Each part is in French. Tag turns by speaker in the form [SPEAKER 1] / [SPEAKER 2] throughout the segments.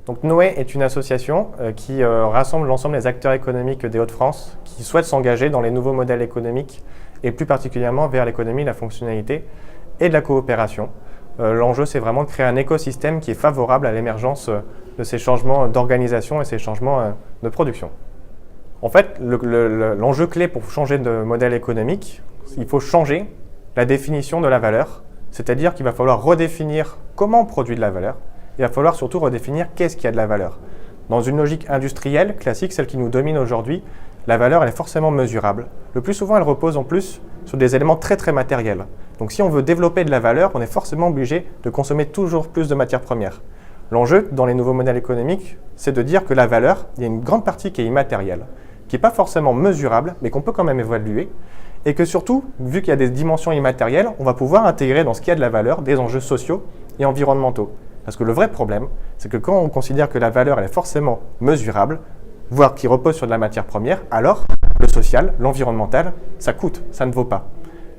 [SPEAKER 1] Donc Noé est une association qui rassemble l'ensemble des acteurs économiques des Hauts-de-France qui souhaitent s'engager dans les nouveaux modèles économiques et plus particulièrement vers l'économie de la fonctionnalité et de la coopération. L'enjeu, c'est vraiment de créer un écosystème qui est favorable à l'émergence de ces changements d'organisation et ces changements de production. En fait, l'enjeu clé pour changer de modèle économique, il faut changer la définition de la valeur, c'est-à-dire qu'il va falloir redéfinir comment on produit de la valeur. Il va falloir surtout redéfinir qu'est-ce qui a de la valeur. Dans une logique industrielle classique, celle qui nous domine aujourd'hui, la valeur elle est forcément mesurable. Le plus souvent, elle repose en plus sur des éléments très très matériels. Donc si on veut développer de la valeur, on est forcément obligé de consommer toujours plus de matières premières. L'enjeu dans les nouveaux modèles économiques, c'est de dire que la valeur, il y a une grande partie qui est immatérielle, qui n'est pas forcément mesurable, mais qu'on peut quand même évaluer, et que surtout, vu qu'il y a des dimensions immatérielles, on va pouvoir intégrer dans ce qui a de la valeur des enjeux sociaux et environnementaux. Parce que le vrai problème, c'est que quand on considère que la valeur elle est forcément mesurable, voire qui repose sur de la matière première, alors le social, l'environnemental, ça coûte, ça ne vaut pas.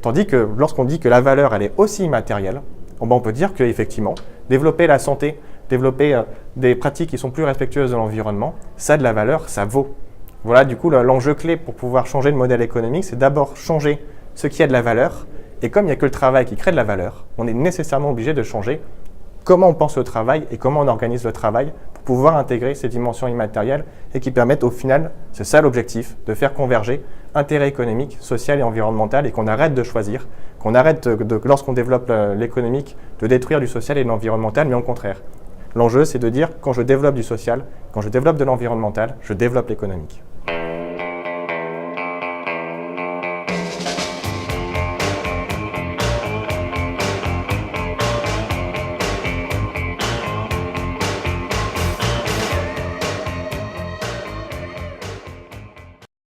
[SPEAKER 1] Tandis que lorsqu'on dit que la valeur elle est aussi immatérielle, on peut dire qu'effectivement, développer la santé, développer des pratiques qui sont plus respectueuses de l'environnement, ça a de la valeur, ça vaut. Voilà, du coup, l'enjeu clé pour pouvoir changer de modèle économique, c'est d'abord changer ce qui a de la valeur. Et comme il n'y a que le travail qui crée de la valeur, on est nécessairement obligé de changer comment on pense le travail et comment on organise le travail pour pouvoir intégrer ces dimensions immatérielles et qui permettent au final, c'est ça l'objectif, de faire converger intérêt économique, social et environnemental et qu'on arrête de choisir, qu'on arrête lorsqu'on développe l'économique, de détruire du social et de l'environnemental, mais au contraire. L'enjeu, c'est de dire quand je développe du social, quand je développe de l'environnemental, je développe l'économique.